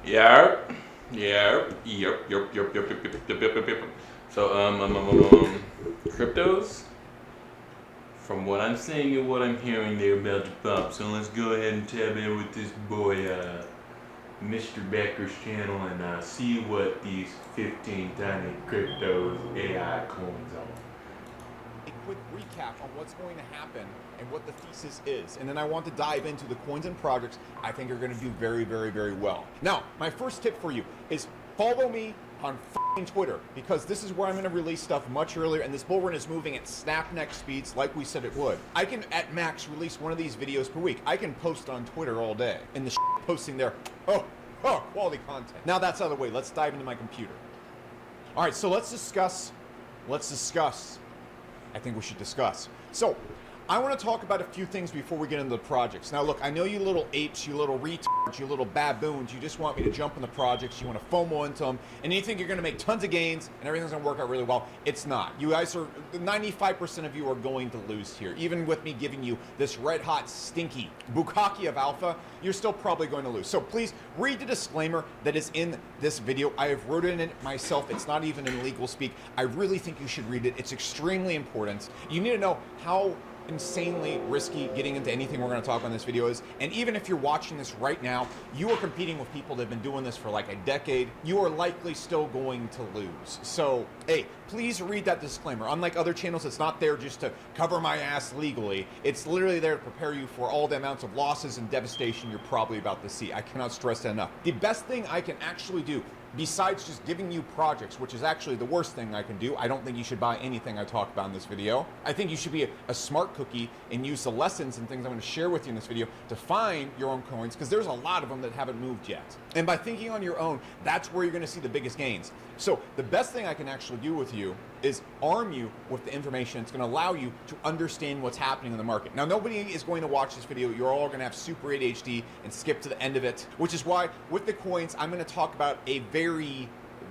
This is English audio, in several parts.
Yep. Yep. So, cryptos, from what I'm seeing and what I'm hearing, they're about to pop. So let's go ahead and tab in with this boy, Mr. Becker's channel, and see what these 15 tiny cryptos AI coins are. A quick recap on what's going to happen and what the thesis is. And then I want to dive into the coins and projects I think are going to do very, very, very well. Now, my first tip for you is follow me on Twitter, because this is where I'm going to release stuff much earlier, and this bull run is moving at snapneck speeds like we said it would. I can, at max, release one of these videos per week. I can post on Twitter all day, and the posting there, oh, quality content. Now that's out of the way. Let's dive into my computer. All right, so let's discuss. I think we should discuss. So, I want to talk about a few things before we get into the projects. Now, look, I know you little apes, you little retards, you little baboons, you just want me to jump in the projects, you want to FOMO into them, and you think you're going to make tons of gains and everything's going to work out really well. It's not. You guys are, 95% of you are going to lose here. Even with me giving you this red hot, stinky bukkake of alpha, you're still probably going to lose. So please read the disclaimer that is in this video. I have written it myself. It's not even in legal speak. I really think you should read it. It's extremely important. You need to know how insanely risky getting into anything we're going to talk about in this video is. And even if you're watching this right now, you are competing with people that have been doing this for like a decade. You are likely still going to lose. So, hey, please read that disclaimer. Unlike other channels, it's not there just to cover my ass legally. It's literally there to prepare you for all the amounts of losses and devastation you're probably about to see. I cannot stress that enough. The best thing I can actually do, besides just giving you projects, which is actually the worst thing I can do, I don't think you should buy anything I talk about in this video. I think you should be a smart cookie and use the lessons and things I'm going to share with you in this video to find your own coins, because there's a lot of them that haven't moved yet. And by thinking on your own, that's where you're going to see the biggest gains. So the best thing I can actually do with you is arm you with the information that's going to allow you to understand what's happening in the market. Now, nobody is going to watch this video. You're all going to have super ADHD and skip to the end of it, which is why with the coins, I'm going to talk about a very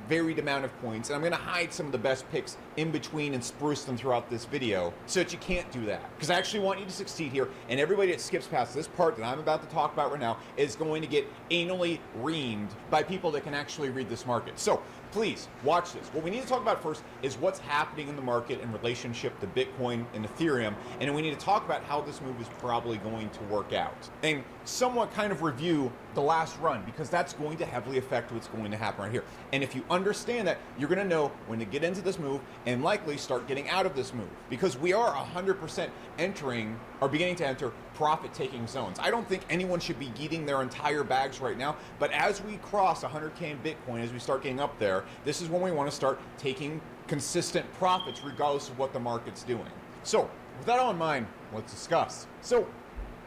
varied amount of coins, and I'm going to hide some of the best picks in between and spruce them throughout this video so that you can't do that, because I actually want you to succeed here, and everybody that skips past this part that I'm about to talk about right now is going to get anally reamed by people that can actually read this market. So please watch this. What we need to talk about first is what's happening in the market in relationship to Bitcoin and Ethereum, and then we need to talk about how this move is probably going to work out, and somewhat kind of review the last run, because that's going to heavily affect what's going to happen right here. And if you understand that, you're going to know when to get into this move and likely start getting out of this move, because we are 100% entering or beginning to enter profit-taking zones. I don't think anyone should be eating their entire bags right now, but as we cross 100K in Bitcoin, as we start getting up there, this is when we want to start taking consistent profits regardless of what the market's doing. So with that all in mind, let's discuss. So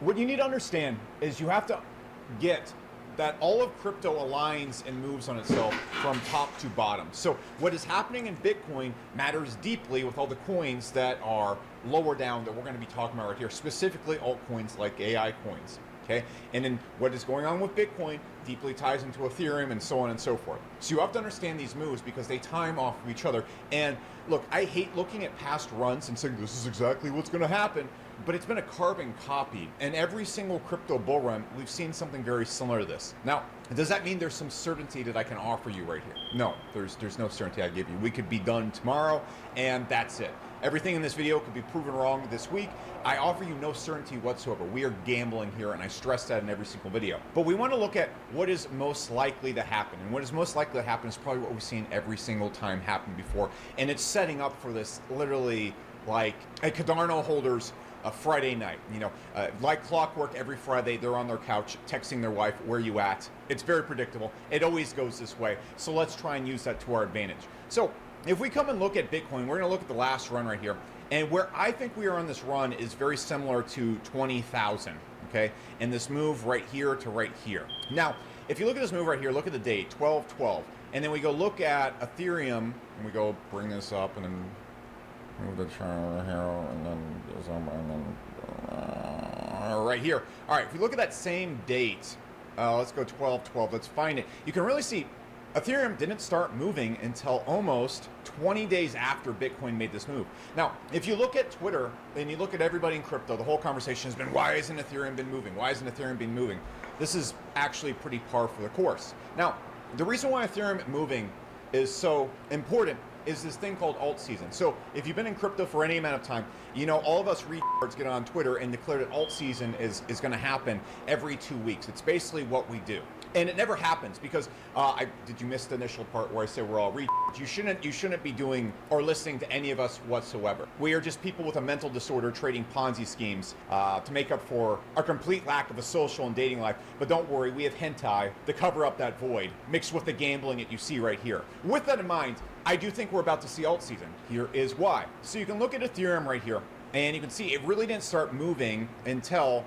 what you need to understand is you have to get that all of crypto aligns and moves on itself from top to bottom. So what is happening in Bitcoin matters deeply with all the coins that are lower down that we're going to be talking about right here, specifically altcoins like AI coins. Okay, and then what is going on with Bitcoin deeply ties into Ethereum and so on and so forth. So you have to understand these moves because they time off of each other. And look, I hate looking at past runs and saying this is exactly what's going to happen, but it's been a carbon copy. And every single crypto bull run, we've seen something very similar to this. Now, does that mean there's some certainty that I can offer you right here? No, there's no certainty I give you. We could be done tomorrow, and that's it. Everything in this video could be proven wrong this week. I offer you no certainty whatsoever. We are gambling here, and I stress that in every single video. But we want to look at what is most likely to happen. And what is most likely to happen is probably what we've seen every single time happen before. And it's setting up for this literally like a Cardano holder's a Friday night. You know, like clockwork, every Friday they're on their couch texting their wife, "Where you at?" It's very predictable. It always goes this way. So let's try and use that to our advantage. So if we come and look at Bitcoin, we're going to look at the last run right here. And where I think we are on this run is very similar to 20,000, okay? And this move right here to right here. Now, if you look at this move right here, look at the date, 12/12. And then we go look at Ethereum, and we go bring this up, and then move the chart over here, and then right here. All right, if we look at that same date, let's go 12/12, let's find it. You can really see Ethereum didn't start moving until almost 20 days after Bitcoin made this move. Now, if you look at Twitter and you look at everybody in crypto, the whole conversation has been, why isn't Ethereum been moving? Why isn't Ethereum been moving? this is actually pretty par for the course. Now, the reason why Ethereum moving is so important is this thing called alt season. So if you've been in crypto for any amount of time, you know all of us retards get on Twitter and declare that alt season is going to happen every 2 weeks. It's basically what we do. And it never happens because did you miss the initial part where I said we're all retards? You shouldn't be doing or listening to any of us whatsoever. We are just people with a mental disorder trading Ponzi schemes to make up for our complete lack of a social and dating life. But don't worry, we have hentai to cover up that void mixed with the gambling that you see right here. With that in mind, I do think we're about to see alt season. Here is why. So you can look at Ethereum right here, and you can see it really didn't start moving until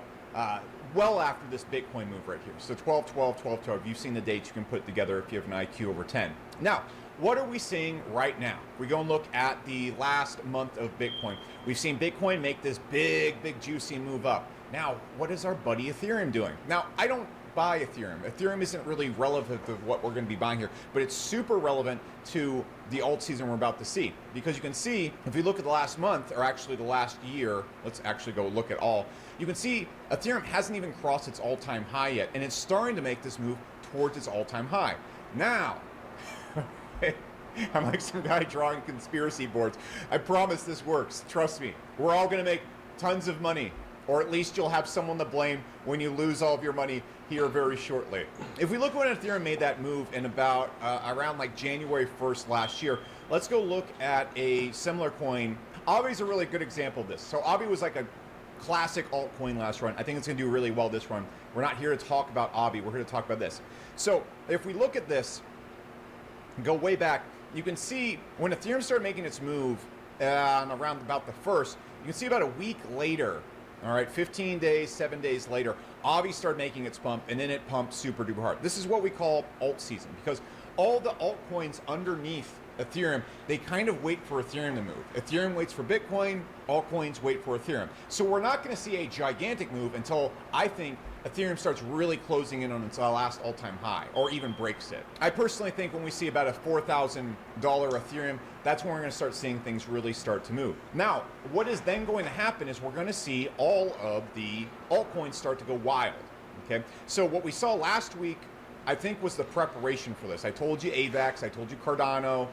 well after this Bitcoin move right here. So 12, 12, 12, 12. You've seen the dates. You can put it together if you have an IQ over 10. Now, what are we seeing right now? We go and look at the last month of Bitcoin. We've seen Bitcoin make this big, big, juicy move up. Now, what is our buddy Ethereum doing? Now, I don't buy Ethereum. Ethereum isn't really relevant to what we're going to be buying here, but it's super relevant to the alt season we're about to see. Because you can see, if you look at the last month, or actually the last year, let's actually go look at all, you can see Ethereum hasn't even crossed its all-time high yet, and it's starting to make this move towards its all-time high. Now, I'm like some guy drawing conspiracy boards. I promise this works. Trust me. We're all going to make tons of money, or at least you'll have someone to blame when you lose all of your money here very shortly. If we look when Ethereum made that move in about around like January 1st last year, let's go look at a similar coin. Avi's a really good example of this. So Avi was like a classic altcoin last run. I think it's going to do really well this run. We're not here to talk about Avi. We're here to talk about this. So if we look at this, go way back, you can see when Ethereum started making its move around about the 1st, you can see about a week later, all right, 15 days, 7 days later, Avi started making its pump, and then it pumped super duper hard. This is what we call alt season, because all the altcoins underneath Ethereum, they kind of wait for Ethereum to move. Ethereum waits for Bitcoin, altcoins wait for Ethereum. So we're not going to see a gigantic move until, I think, Ethereum starts really closing in on its last all-time high, or even breaks it. I personally think when we see about a $4,000 Ethereum, that's when we're going to start seeing things really start to move. Now, what is then going to happen is we're going to see all of the altcoins start to go wild, okay? So what we saw last week, I think, was the preparation for this. I told you AVAX, I told you Cardano,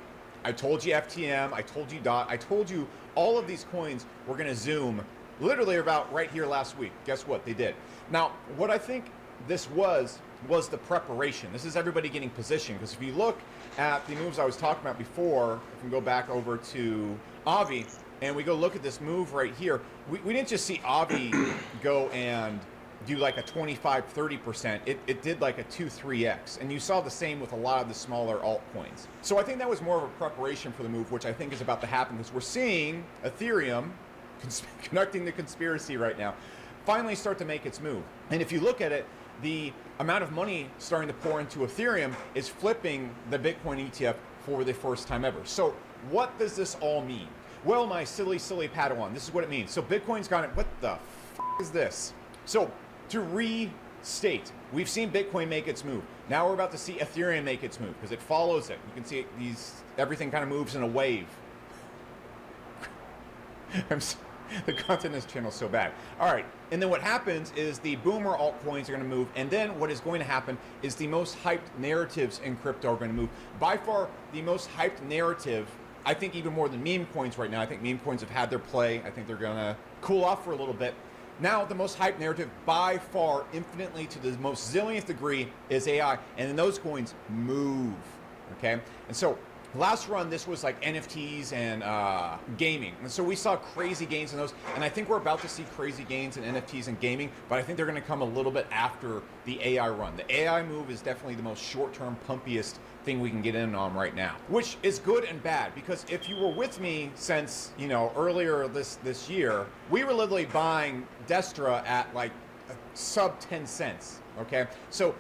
I told you FTM, I told you DOT, I told you all of these coins were going to zoom literally about right here last week. Guess what? They did. Now, what I think this was the preparation. This is everybody getting positioned, because if you look at the moves I was talking about before, if we go back over to Avi, and we go look at this move right here, we didn't just see Avi go and do like a 25-30%, it did like a 2-3x, and you saw the same with a lot of the smaller altcoins. So I think that was more of a preparation for the move, which I think is about to happen, because we're seeing Ethereum conducting the conspiracy right now finally start to make its move. And if you look at it, the amount of money starting to pour into Ethereum is flipping the Bitcoin ETF for the first time ever. So what does this all mean? Well, my silly Padawan, this is what it means. So Bitcoin's gone, what the f is this? So to restate, we've seen Bitcoin make its move. Now we're about to see Ethereum make its move, because it follows it. You can see everything kind of moves in a wave. The content in this channel is so bad. All right, and then what happens is the boomer altcoins are going to move, and then what is going to happen is the most hyped narratives in crypto are going to move. By far, the most hyped narrative, I think even more than meme coins right now. I think meme coins have had their play. I think they're going to cool off for a little bit. Now, the most hyped narrative, by far, infinitely to the most zillionth degree, is AI, and then those coins move, okay? And so last run, this was like NFTs and gaming. And so we saw crazy gains in those. And I think we're about to see crazy gains in NFTs and gaming, but I think they're going to come a little bit after the AI run. The AI move is definitely the most short-term, pumpiest thing we can get in on right now, which is good and bad, because if you were with me since, you know, earlier this year, we were literally buying Destra at like sub 10 cents, okay? So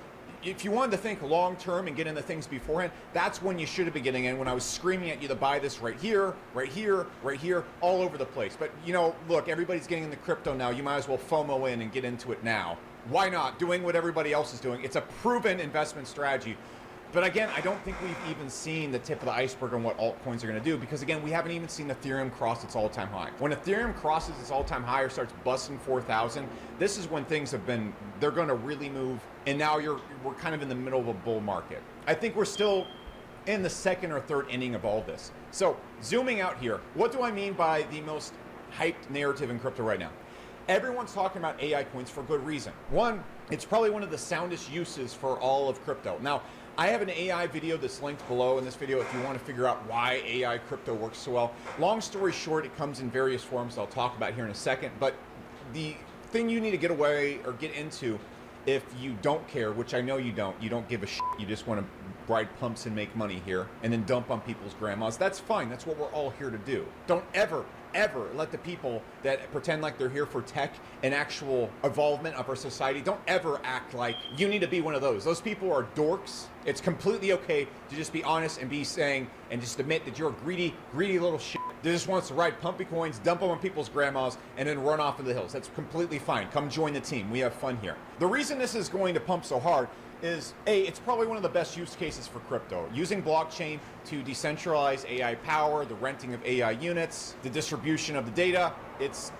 if you wanted to think long term and get into things beforehand, that's when you should have been getting in, when I was screaming at you to buy this right here, right here, right here, all over the place. But, you know, look, everybody's getting into crypto now. You might as well FOMO in and get into it now. Why not? Doing what everybody else is doing. It's a proven investment strategy. But again, I don't think we've even seen the tip of the iceberg on what altcoins are going to do, because again, we haven't even seen Ethereum cross its all-time high. When Ethereum crosses its all-time high or starts busting 4,000, this is when things have been, they're going to really move, and now we're kind of in the middle of a bull market. I think we're still in the second or third inning of all this. So zooming out here, what do I mean by the most hyped narrative in crypto right now? Everyone's talking about AI coins for good reason. One, it's probably one of the soundest uses for all of crypto. Now, I have an AI video that's linked below in this video if you want to figure out why AI crypto works so well. Long story short, it comes in various forms that I'll talk about here in a second, but the thing you need to get away or get into if you don't care, which I know you don't give a shit, you just want to ride pumps and make money here and then dump on people's grandmas, that's fine. That's what we're all here to do. Don't ever let the people that pretend like they're here for tech and actual evolvement of our society, don't ever act like you need to be one of those. Those people are dorks. It's completely okay to just be honest and be saying and just admit that you're a greedy little shit that just wants to ride pumpy coins, dump them on people's grandmas, and then run off in the hills. That's completely fine. Come join the team. We have fun here. The reason this is going to pump so hard is, A, it's probably one of the best use cases for crypto. Using blockchain to decentralize AI power, the renting of AI units, the distribution of the data, it's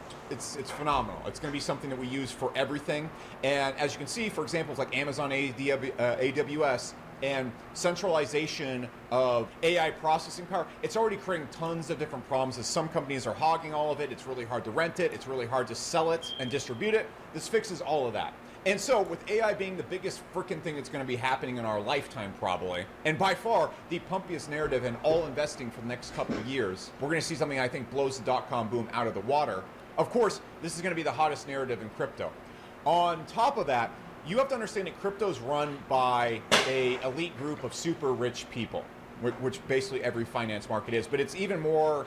phenomenal. It's going to be something that we use for everything. And as you can see, for examples like Amazon AWS and centralization of AI processing power, it's already creating tons of different problems as some companies are hogging all of it. It's really hard to rent it. It's really hard to sell it and distribute it. This fixes all of that. And so with AI being the biggest freaking thing that's going to be happening in our lifetime probably, and by far the pumpiest narrative in all investing for the next couple of years, we're going to see something I think blows the dot-com boom out of the water. Of course, this is going to be the hottest narrative in crypto. On top of that, you have to understand that crypto's run by an elite group of super rich people, which basically every finance market is, but it's even more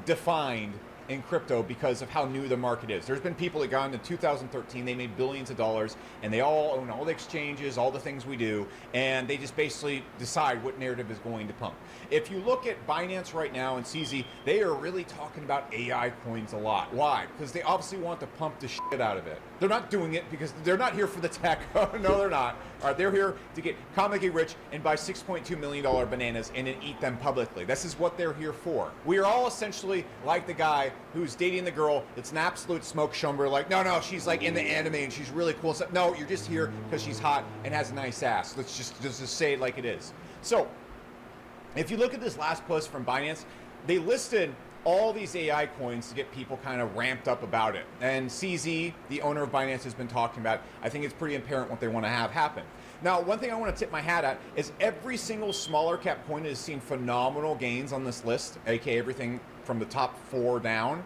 defined in crypto because of how new the market is. There's been people that got into 2013, they made billions of dollars, and they all own all the exchanges, all the things we do, and they just basically decide what narrative is going to pump. If you look at Binance right now and CZ, they are really talking about AI coins a lot. Why? Because they obviously want to pump the shit out of it. They're not doing it because they're not here for the tech. No, they're not. All right, they're here to get comically rich and buy $6.2 million bananas and then eat them publicly. This is what they're here for. We are all essentially like the guy who's dating the girl that's an absolute smoke show. We're like, no, she's like in the anime and she's really cool. So, no, you're just here because she's hot and has a nice ass. Let's just say it like it is. So, if you look at this last post from Binance, they listed all these AI coins to get people kind of ramped up about it. And CZ, the owner of Binance, has been talking about, I think it's pretty apparent what they want to have happen. Now, one thing I want to tip my hat at is every single smaller cap coin has seen phenomenal gains on this list, aka everything from the top 4 down.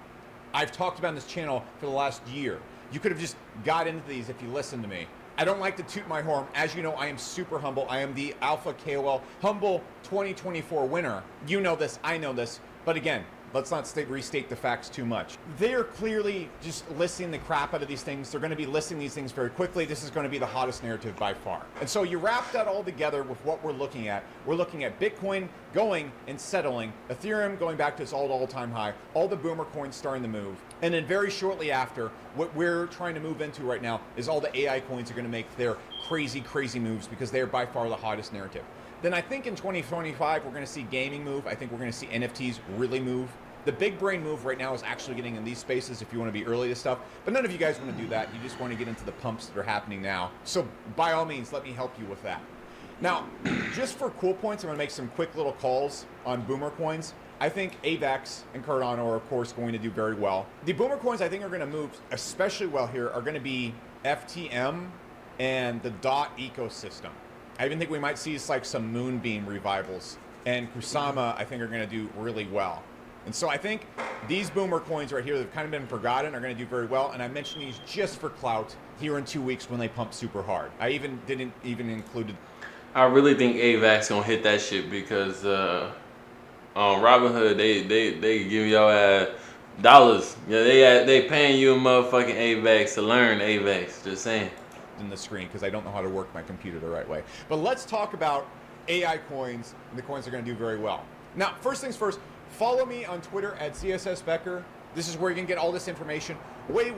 I've talked about on this channel for the last year. You could have just got into these if you listened to me. I don't like to toot my horn. As you know, I am super humble. I am the Alpha KOL Humble 2024 winner. You know this, I know this. But again, let's not restate the facts too much. They're clearly just listing the crap out of these things. They're going to be listing these things very quickly. This is going to be the hottest narrative by far. And so you wrap that all together with what we're looking at. We're looking at Bitcoin going and settling, Ethereum going back to its all-time high, all the boomer coins starting to move. And then very shortly after, what we're trying to move into right now is all the AI coins are going to make their crazy moves because they're by far the hottest narrative. Then I think in 2025, we're going to see gaming move. I think we're going to see NFTs really move. The big brain move right now is actually getting in these spaces if you want to be early to stuff, but none of you guys want to do that. You just want to get into the pumps that are happening now. So by all means, let me help you with that. Now, just for cool points, I'm going to make some quick little calls on boomer coins. I think AVAX and Cardano are, of course, going to do very well. The boomer coins I think are going to move especially well here are going to be FTM and the DOT ecosystem. I even think we might see like some Moonbeam revivals, and Kusama I think are going to do really well. And so I think these boomer coins right here that have kind of been forgotten are going to do very well. And I mentioned these just for clout here in 2 weeks when they pump super hard. I didn't even include it. I really think AVAX gonna hit that shit because on Robinhood they give y'all dollars. Yeah, they paying you a motherfucking AVAX to learn AVAX. Just saying. In the screen because I don't know how to work my computer the right way. But let's talk about AI coins, and the coins are going to do very well. Now, first things first, follow me on Twitter at CSSBecker. This is where you can get all this information. way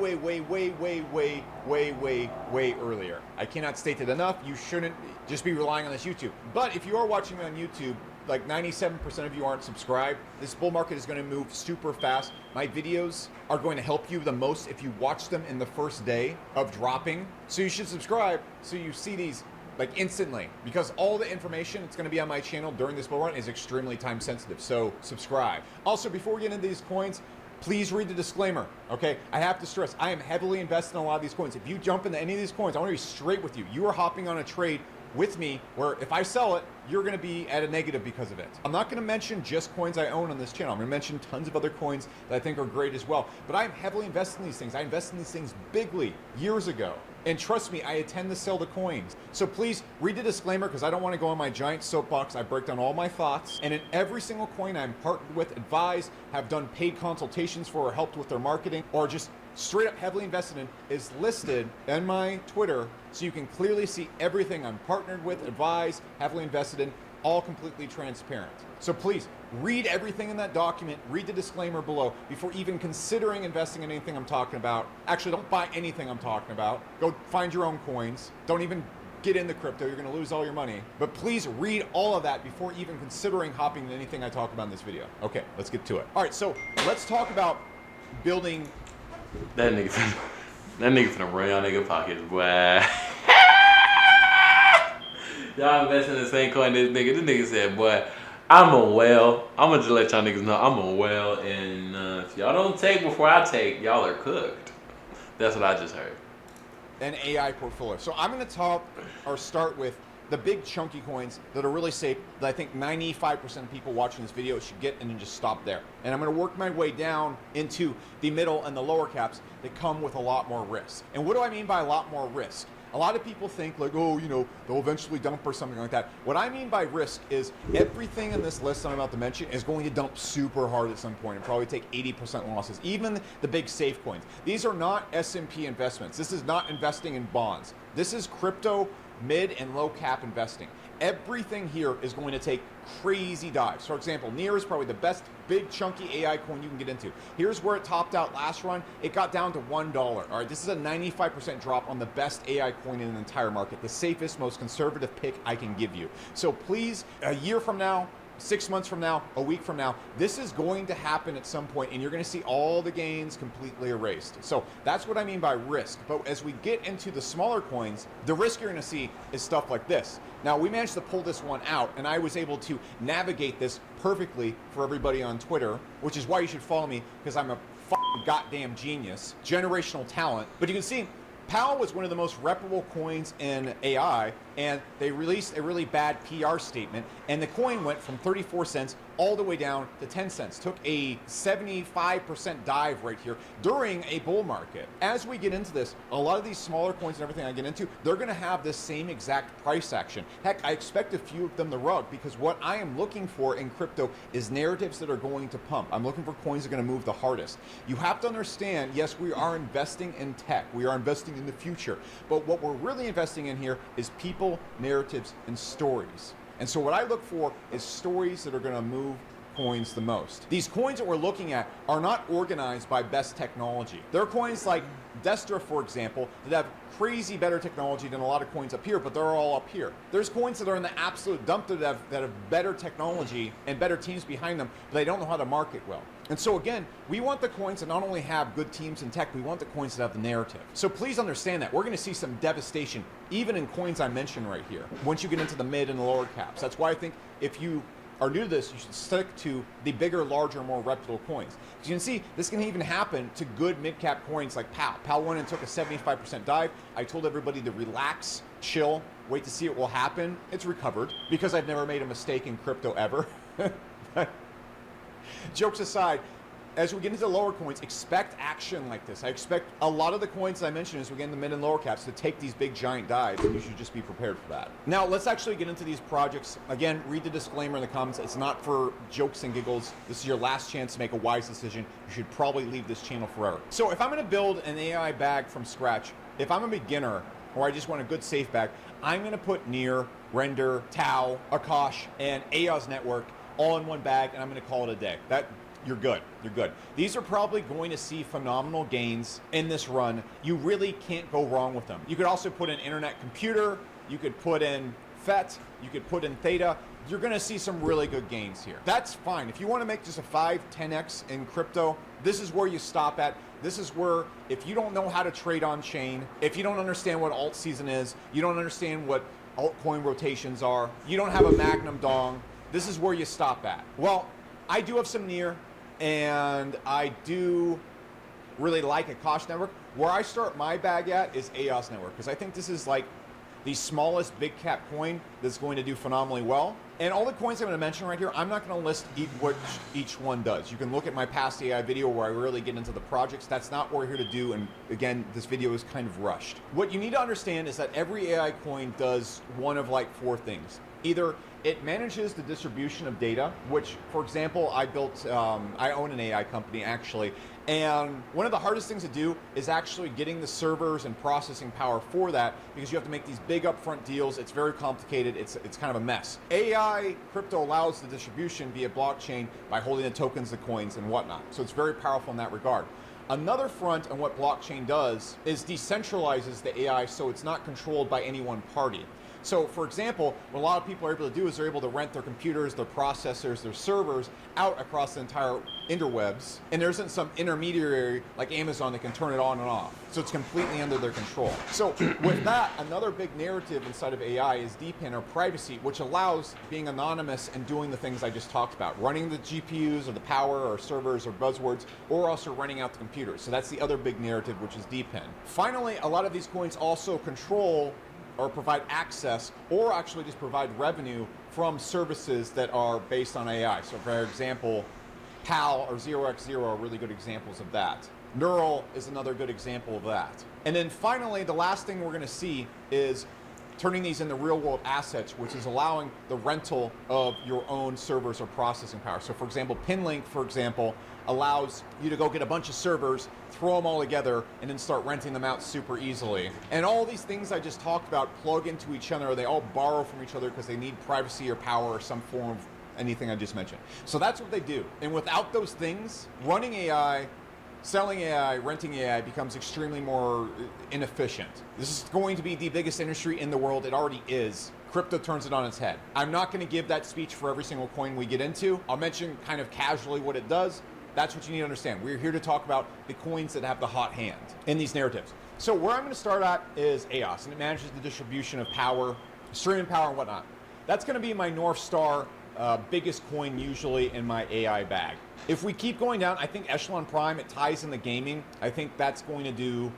earlier. I cannot state it enough. You shouldn't just be relying on this YouTube. But if you are watching me on YouTube, like 97% of you aren't subscribed. This bull market is going to move super fast. My videos are going to help you the most if you watch them in the first day of dropping. So you should subscribe so you see these like instantly, because all the information that's going to be on my channel during this bull run is extremely time sensitive. So subscribe. Also, before we get into these coins, please read the disclaimer, okay? I have to stress, I am heavily invested in a lot of these coins. If you jump into any of these coins, I want to be straight with you. You are hopping on a trade with me where if I sell it, you're going to be at a negative because of it. I'm not going to mention just coins I own on this channel. I'm going to mention tons of other coins that I think are great as well. But I'm heavily invested in these things. I invested in these things bigly years ago. And trust me, I intend to sell the coins. So please read the disclaimer, because I don't want to go on my giant soapbox. I break down all my thoughts. And in every single coin I'm partnered with, advised, have done paid consultations for, or helped with their marketing, or just straight up heavily invested in, is listed in my Twitter, so you can clearly see everything I'm partnered with, advised, heavily invested in, all completely transparent. So please read everything in that document, read the disclaimer below before even considering investing in anything I'm talking about. Actually, don't buy anything I'm talking about. Go find your own coins. Don't even get into crypto. You're going to lose all your money. But please read all of that before even considering hopping into anything I talk about in this video. Okay, let's get to it. All right, so let's talk about building. That nigga finna run y'all nigga pockets, boy. Y'all investing in the same coin this nigga. This nigga said, boy, I'm a whale. I'm gonna just let y'all niggas know I'm a whale, and if y'all don't take before I take, y'all are cooked. That's what I just heard. An AI portfolio. So I'm going to talk or start with the big chunky coins that are really safe, that I think 95% of people watching this video should get, and then just stop there. And I'm going to work my way down into the middle and the lower caps that come with a lot more risk. And what do I mean by a lot more risk? A lot of people think like, oh, you know, they'll eventually dump or something like that. What I mean by risk is everything in this list I'm about to mention is going to dump super hard at some point and probably take 80% losses, even the big safe coins. These are not S&P investments. This is not investing in bonds. This is crypto mid and low cap investing. Everything here is going to take crazy dives. For example, Near is probably the best big chunky AI coin you can get into. Here's where it topped out last run. It got down to $1. All right, this is a 95% drop on the best AI coin in the entire market, the safest, most conservative pick I can give you. So please, a year from now, 6 months from now, a week from now, this is going to happen at some point, and you're going to see all the gains completely erased. So that's what I mean by risk. But as we get into the smaller coins, the risk you're going to see is stuff like this. Now, we managed to pull this one out, and I was able to navigate this perfectly for everybody on Twitter, which is why you should follow me, because I'm a fucking goddamn genius, generational talent. But you can see PAL was one of the most reputable coins in AI, and they released a really bad PR statement, and the coin went from 34 cents all the way down to 10 cents. Took a 75% dive right here during a bull market. As we get into this, a lot of these smaller coins and everything I get into, they're going to have this same exact price action. Heck, I expect a few of them to rug, because what I am looking for in crypto is narratives that are going to pump. I'm looking for coins that are going to move the hardest. You have to understand, yes, we are investing in tech. We are investing in the future. But what we're really investing in here is people, narratives, and stories. And so what I look for is stories that are going to move coins the most. These coins that we're looking at are not organized by best technology. There are coins like Destra, for example, that have crazy better technology than a lot of coins up here, but they're all up here. There's coins that are in the absolute dump that have better technology and better teams behind them, but they don't know how to market well. And so again, we want the coins that not only have good teams in tech, we want the coins that have the narrative. So please understand that. We're going to see some devastation, even in coins I mentioned right here, once you get into the mid and the lower caps. That's why I think if you are new to this, you should stick to the bigger, larger, more reputable coins. As you can see, this can even happen to good mid-cap coins like PAL. PAL went and took a 75% dive. I told everybody to relax, chill, wait to see what will happen. It's recovered, because I've never made a mistake in crypto ever. Jokes aside, as we get into the lower coins, expect action like this. I expect a lot of the coins I mentioned as we get in the mid and lower caps to take these big giant dives, and you should just be prepared for that. Now, let's actually get into these projects. Again, read the disclaimer in the comments. It's not for jokes and giggles. This is your last chance to make a wise decision. You should probably leave this channel forever. So if I'm going to build an AI bag from scratch, if I'm a beginner or I just want a good safe bag, I'm going to put Near, Render, Tau, Akash, and Aoz Network all in one bag, and I'm going to call it a day. you're good. You're good. These are probably going to see phenomenal gains in this run. You really can't go wrong with them. You could also put in internet computer, you could put in FET, you could put in theta. You're going to see some really good gains here. That's fine. If you want to make just a 5-10x in crypto, this is where you stop at. This is where, if you don't know how to trade on chain, if you don't understand what alt season is, you don't understand what altcoin rotations are, you don't have a Magnum dong, this is where you stop at. Well, I do have some near, and I do really like Akash Network. Where I start my bag at is EOS Network, because I think this is like the smallest big cap coin that's going to do phenomenally well. And all the coins I'm going to mention right here, I'm not going to list what each one does. You can look at my past AI video where I really get into the projects. That's not what we're here to do. And again, this video is kind of rushed. What you need to understand is that every AI coin does one of like 4 things. Either it manages the distribution of data, which, for example, I own an AI company actually, and one of the hardest things to do is actually getting the servers and processing power for that, because you have to make these big upfront deals. It's very complicated. It's kind of a mess. AI crypto allows the distribution via blockchain by holding the tokens, the coins, and whatnot. So it's very powerful in that regard. Another front on what blockchain does is decentralizes the AI so it's not controlled by any one party. So, for example, what a lot of people are able to do is they're able to rent their computers, their processors, their servers out across the entire interwebs, and there isn't some intermediary like Amazon that can turn it on and off. So it's completely under their control. So with that, another big narrative inside of AI is DePIN, or privacy, which allows being anonymous and doing the things I just talked about, running the GPUs or the power or servers or buzzwords, or also running out the computers. So that's the other big narrative, which is DePIN. Finally, a lot of these coins also control or provide access, or actually just provide revenue from services that are based on AI. So for example, PAL or 0x0 are really good examples of that. Neural is another good example of that. And then finally, the last thing we're gonna see is turning these into real world assets, which is allowing the rental of your own servers or processing power. So for example, Pinlink, for example, allows you to go get a bunch of servers, throw them all together, and then start renting them out super easily. And all these things I just talked about plug into each other. They all borrow from each other because they need privacy or power or some form of anything I just mentioned. So that's what they do. And without those things, running AI, selling AI, renting AI becomes extremely more inefficient. This is going to be the biggest industry in the world. It already is. Crypto turns it on its head. I'm not going to give that speech for every single coin we get into. I'll mention kind of casually what it does. That's what you need to understand. We're here to talk about the coins that have the hot hand in these narratives. So where I'm going to start at is EOS, and it manages the distribution of power, streaming power, and whatnot. That's going to be my North Star biggest coin usually in my AI bag. If we keep going down, I think Echelon Prime, it ties in the gaming. I think that's going to do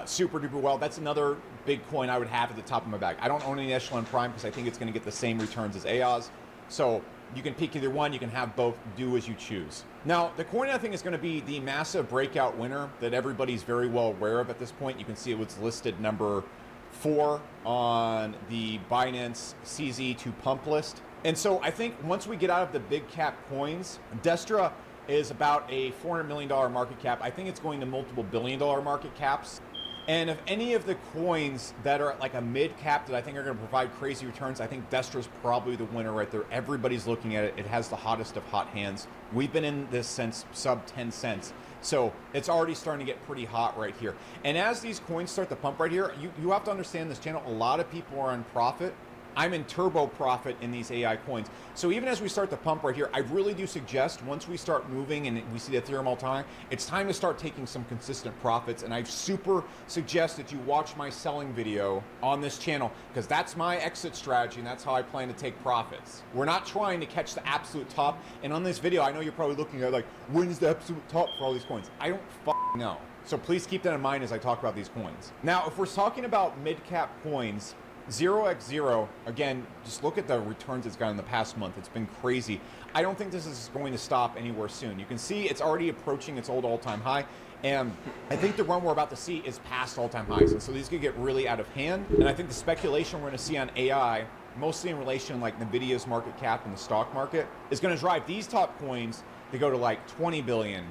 super duper well. That's another big coin I would have at the top of my bag. I don't own any Echelon Prime because I think it's going to get the same returns as EOS. So you can pick either one, you can have both, do as you choose. Now, the coin I think is going to be the massive breakout winner that everybody's very well aware of at this point. You can see it was listed number 4 on the Binance CZ2 pump list. And so I think once we get out of the big cap coins, Destra is about a $400 million market cap. I think it's going to multiple billion-dollar market caps. And if any of the coins that are at like a mid cap that I think are going to provide crazy returns, I think Destra is probably the winner right there. Everybody's looking at it. It has the hottest of hot hands. We've been in this since sub 10 cents. So it's already starting to get pretty hot right here. And as these coins start to pump right here, you have to understand this channel. A lot of people are on profit. I'm in turbo profit in these AI coins. So even as we start to pump right here, I really do suggest once we start moving and we see the Ethereum all time, it's time to start taking some consistent profits. And I super suggest that you watch my selling video on this channel, because that's my exit strategy and that's how I plan to take profits. We're not trying to catch the absolute top. And on this video, I know you're probably looking at like, when's the absolute top for all these coins? I don't fucking know. So please keep that in mind as I talk about these coins. Now, if we're talking about mid-cap coins, 0x0, again, just look at the returns it's got in the past month. It's been crazy. I don't think this is going to stop anywhere soon. You can see it's already approaching its old all-time high, and I think the run we're about to see is past all-time highs, and so these could get really out of hand. And I think the speculation we're going to see on AI, mostly in relation to like NVIDIA's market cap in the stock market, is going to drive these top coins to go to like 20 billion,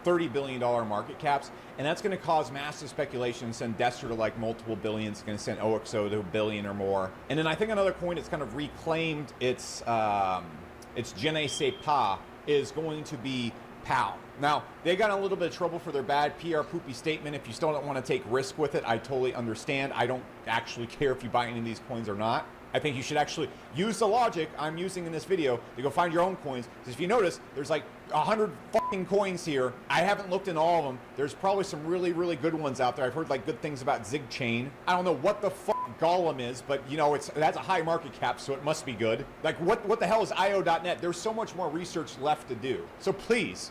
$30 billion market caps, and that's going to cause massive speculation and send Destra to like multiple billions. It's going to send OXO to a billion or more. And then I think another coin that's kind of reclaimed its je ne sais pas is going to be PAL. Now, they got in a little bit of trouble for their bad PR poopy statement. If you still don't want to take risk with it, I totally understand. I don't actually care if you buy any of these coins or not. I think you should actually use the logic I'm using in this video to go find your own coins. Because if you notice, there's like 100 fucking coins here. I haven't looked in all of them. There's probably some really, really good ones out there. I've heard like good things about Zig Chain. I don't know what the fuck Gollum is, but you know, that's a high market cap, so it must be good. Like what the hell is IO.net? There's so much more research left to do. So please,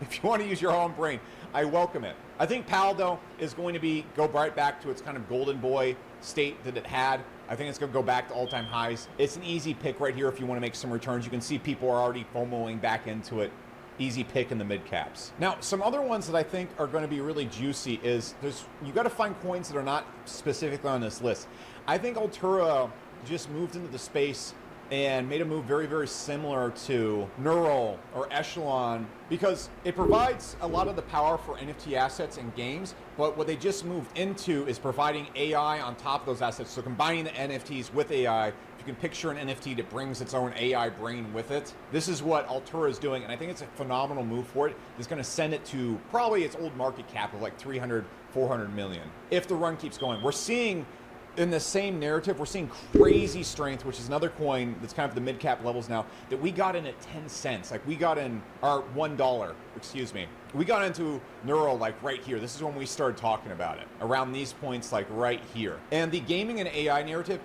if you want to use your own brain, I welcome it. I think PAL, though, is going to go right back to its kind of golden boy state that it had. I think it's going to go back to all-time highs. It's an easy pick right here if you want to make some returns. You can see people are already FOMOing back into it. Easy pick in the mid caps. Now, some other ones that I think are going to be really juicy is you got to find coins that are not specifically on this list. I think Altura just moved into the space and made a move very, very similar to Neural or Echelon because it provides a lot of the power for NFT assets and games, but what they just moved into is providing AI on top of those assets. So combining the NFTs with AI, if you can picture an NFT that brings its own AI brain with it, this is what Altura is doing, and I think it's a phenomenal move for it. It's going to send it to probably its old market cap of like 300, 400 million. If the run keeps going, we're seeing in the same narrative, we're seeing crazy strength, which is another coin that's kind of the mid-cap levels now, that we got in at 10 cents. Like we got in our $1, excuse me. We got into Neural like right here. This is when we started talking about it. Around these points like right here. And the gaming and AI narrative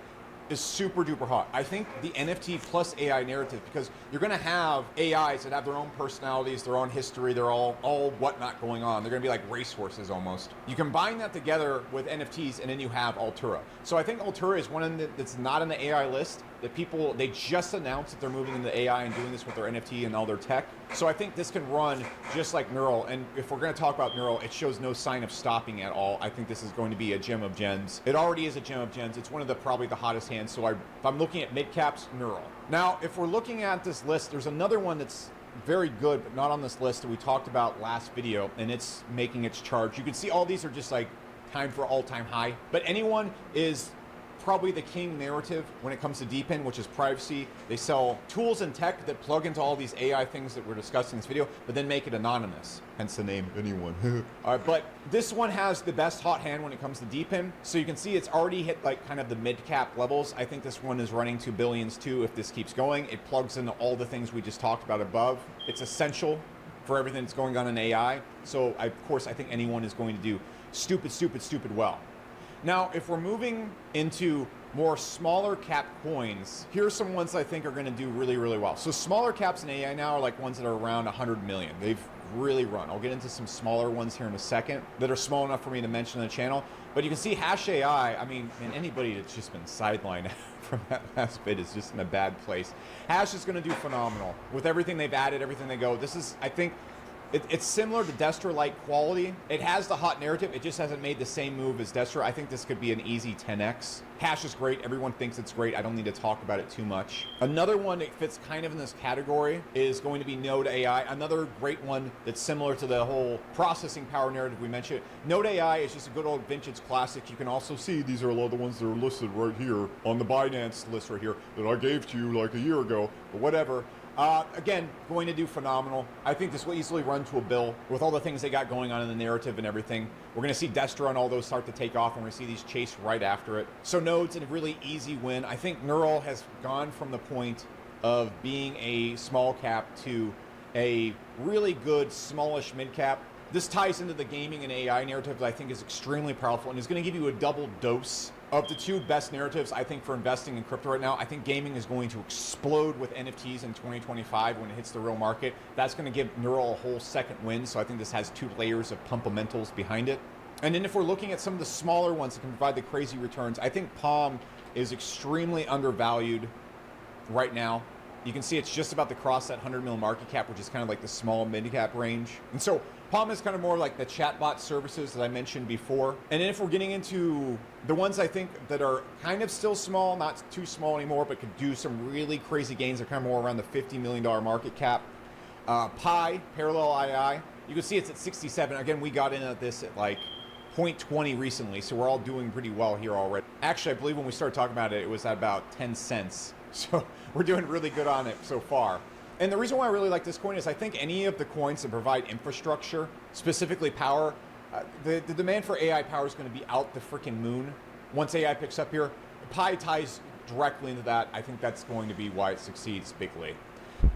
is super duper hot. I think the NFT plus AI narrative, because you're gonna have AIs that have their own personalities, their own history, they're all whatnot going on. They're gonna be like racehorses almost. You combine that together with NFTs and then you have Altura. So I think Altura is one that's not in the AI list, that they just announced that they're moving into AI and doing this with their NFT and all their tech. So I think this can run just like Neural. And if we're gonna talk about Neural, it shows no sign of stopping at all. I think this is going to be a gem of gems. It already is a gem of gems. It's one of probably the hottest hands. So if I'm looking at mid caps, Neural. Now, if we're looking at this list, there's another one that's very good, but not on this list that we talked about last video, and it's making its charge. You can see all these are just like time for all-time high, but anyone is probably the king narrative when it comes to DePIN, which is privacy. They sell tools and tech that plug into all these AI things that we're discussing in this video, but then make it anonymous. Hence the name, anyone. All right, but this one has the best hot hand when it comes to DePIN. So you can see it's already hit like kind of the mid-cap levels. I think this one is running to billions too if this keeps going. It plugs into all the things we just talked about above. It's essential for everything that's going on in AI. So of course, I think anyone is going to do stupid well. Now, if we're moving into more smaller cap coins, here are some ones I think are going to do really, really well. So smaller caps in AI now are like ones that are around 100 million. They've really run. I'll get into some smaller ones here in a second that are small enough for me to mention on the channel. But you can see Hash AI, I mean, and anybody that's just been sidelined from that last bit is just in a bad place. Hash is going to do phenomenal. With everything they've added, everything they go, this is, I think, it's similar to Destra-like quality. It has the hot narrative. It just hasn't made the same move as Destra. I think this could be an easy 10x. Hash is great. Everyone thinks it's great. I don't need to talk about it too much. Another one that fits kind of in this category is going to be Node AI. Another great one that's similar to the whole processing power narrative we mentioned. Node AI is just a good old vintage classic. You can also see these are a lot of the ones that are listed right here on the Binance list right here that I gave to you like a year ago, but whatever. Again, going to do phenomenal. I think this will easily run to a bill with all the things they got going on in the narrative and everything. We're going to see Destra and all those start to take off, and we're going to see these chase right after it. So Node's a really easy win. I think Neural has gone from the point of being a small cap to a really good smallish mid cap. This ties into the gaming and AI narrative that I think is extremely powerful and is going to give you a double dose of the two best narratives, I think, for investing in crypto right now. I think gaming is going to explode with NFTs in 2025 when it hits the real market. That's going to give Neural a whole second win, so I think this has two layers of pumpamentals behind it. And then if we're looking at some of the smaller ones that can provide the crazy returns, I think Palm is extremely undervalued right now. You can see it's just about to cross that 100 mil market cap, which is kind of like the small mid cap range. And so Palm is kind of more like the chatbot services that I mentioned before. And then if we're getting into the ones I think that are kind of still small, not too small anymore, but could do some really crazy gains, they're kind of more around the $50 million market cap. Pi, Parallel II, you can see it's at 67. Again, we got in at this at like 0.20 recently, so we're all doing pretty well here already. Actually, I believe when we started talking about it, it was at about 10 cents. So we're doing really good on it so far. And the reason why I really like this coin is I think any of the coins that provide infrastructure, specifically power, the demand for AI power is going to be out the freaking moon once AI picks up here. Pi ties directly into that. I think that's going to be why it succeeds bigly.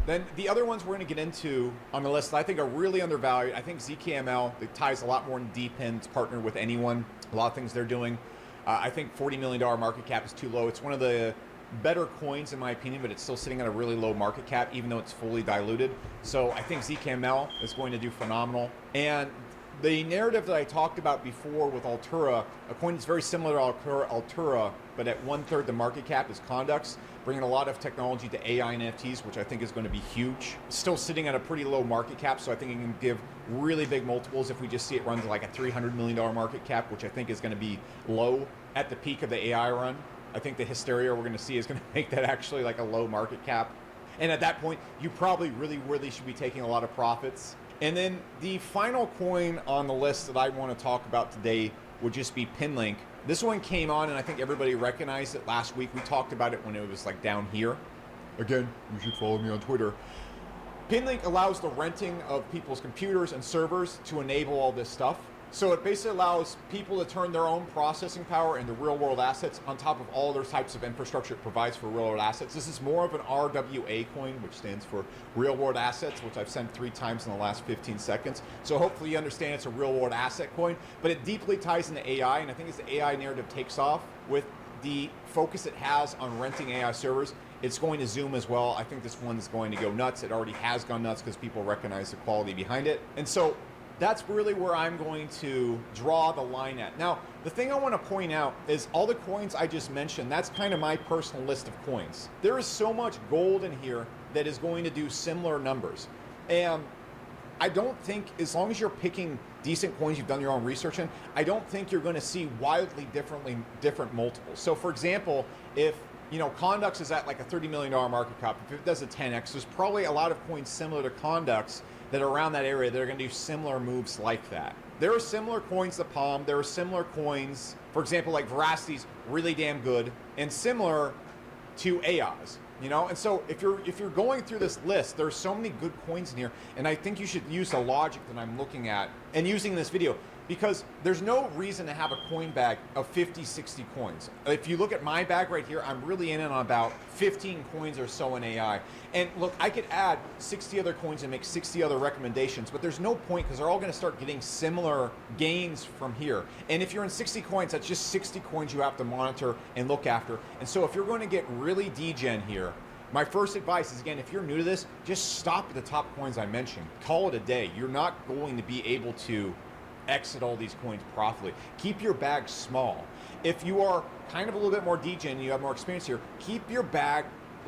Then the other ones we're going to get into on the list that I think are really undervalued. I think ZKML, it ties a lot more in deep in, partnered with anyone. A lot of things they're doing. I think $40 million market cap is too low. It's one of the better coins in my opinion, but it's still sitting at a really low market cap, even though it's fully diluted. So I think ZKML is going to do phenomenal. And the narrative that I talked about before with Altura, a coin that's very similar to Altura, but at 1/3 the market cap, is Condux, bringing a lot of technology to AI and NFTs, which I think is going to be huge. Still sitting at a pretty low market cap, so I think it can give really big multiples if we just see it run to like a $300 million market cap, which I think is going to be low at the peak of the AI run. I think the hysteria we're going to see is going to make that actually like a low market cap. And at that point, you probably really should be taking a lot of profits. And then the final coin on the list that I want to talk about today would just be Pinlink. This one came on and I think everybody recognized it last week. We talked about it when it was like down here. Again, you should follow me on Twitter. Pinlink allows the renting of people's computers and servers to enable all this stuff. So it basically allows people to turn their own processing power into real-world assets on top of all those types of infrastructure it provides for real-world assets. This is more of an RWA coin, which stands for real-world assets, which I've said 3 times in the last 15 seconds. So hopefully you understand it's a real-world asset coin, but it deeply ties into AI, and I think as the AI narrative takes off with the focus it has on renting AI servers, it's going to zoom as well. I think this one is going to go nuts. It already has gone nuts because people recognize the quality behind it. And so that's really where I'm going to draw the line at. Now, the thing I want to point out is all the coins I just mentioned, that's kind of my personal list of coins. There is so much gold in here that is going to do similar numbers. And I don't think, as long as you're picking decent coins you've done your own research in, I don't think you're going to see wildly different multiples. So for example, if Condux is at like a $30 million market cap, if it does a 10x, there's probably a lot of coins similar to Condux that are around that area that are going to do similar moves like that. There are similar coins to Palm. There are similar coins, for example, like Veracity's really damn good and similar to AIs. And so if you're going through this list, there's so many good coins in here, and I think you should use the logic that I'm looking at and using this video, because there's no reason to have a coin bag of 50, 60 coins. If you look at my bag right here, I'm really in on about 15 coins or so in AI. And look, I could add 60 other coins and make 60 other recommendations, but there's no point because they're all going to start getting similar gains from here. And if you're in 60 coins, that's just 60 coins you have to monitor and look after. And so if you're going to get really degen here, my first advice is, again, if you're new to this, just stop at the top coins I mentioned. Call it a day. You're not going to be able to exit all these coins profitably. Keep your bag small. If you are kind of a little bit more degen, you have more experience here, keep your bag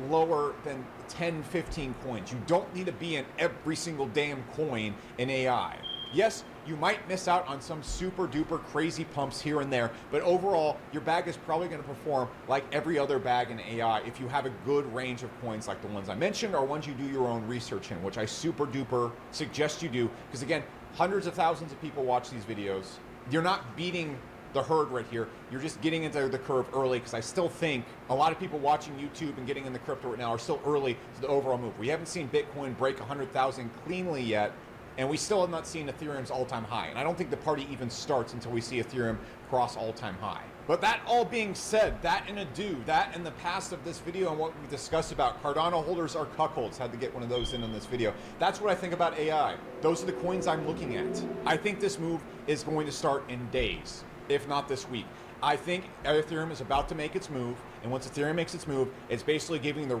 lower than 10, 15 coins. You don't need to be in every single damn coin in AI. Yes, you might miss out on some super duper crazy pumps here and there, but overall, your bag is probably going to perform like every other bag in AI if you have a good range of coins like the ones I mentioned or ones you do your own research in, which I super duper suggest you do, because again, hundreds of thousands of people watch these videos. You're not beating the herd right here. You're just getting into the curve early, because I still think a lot of people watching YouTube and getting in the crypto right now are still early to the overall move. We haven't seen Bitcoin break 100,000 cleanly yet, and we still have not seen Ethereum's all-time high. And I don't think the party even starts until we see Ethereum cross all-time high. But that all being said, that and a do, that and the past of this video and what we discussed about Cardano holders are cuckolds, had to get one of those in this video. That's what I think about AI. Those are the coins I'm looking at. I think this move is going to start in days, if not this week. I think Ethereum is about to make its move, and once Ethereum makes its move, it's basically giving the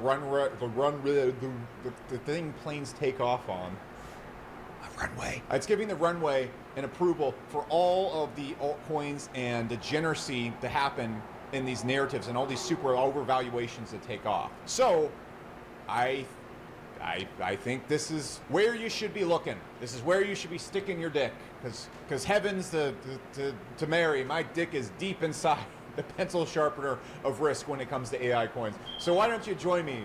thing planes take off on. Runway. It's giving the runway and approval for all of the altcoins and degeneracy to happen in these narratives and all these super overvaluations that take off. So, I think this is where you should be looking. This is where you should be sticking your dick, because heavens to Mary, my dick is deep inside the pencil sharpener of risk when it comes to AI coins. So why don't you join me?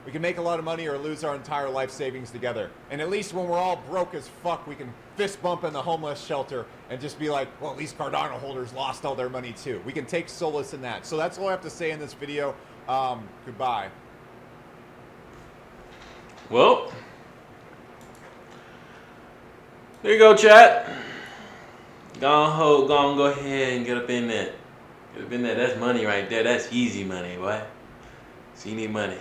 We can make a lot of money or lose our entire life savings together. And at least when we're all broke as fuck, we can fist bump in the homeless shelter and just be like, well, at least Cardano holders lost all their money too. We can take solace in that. So that's all I have to say in this video. Goodbye. Well, there you go, chat. Go ahead and get up in that. Get up in there. That's money right there. That's easy money, boy. So you need money.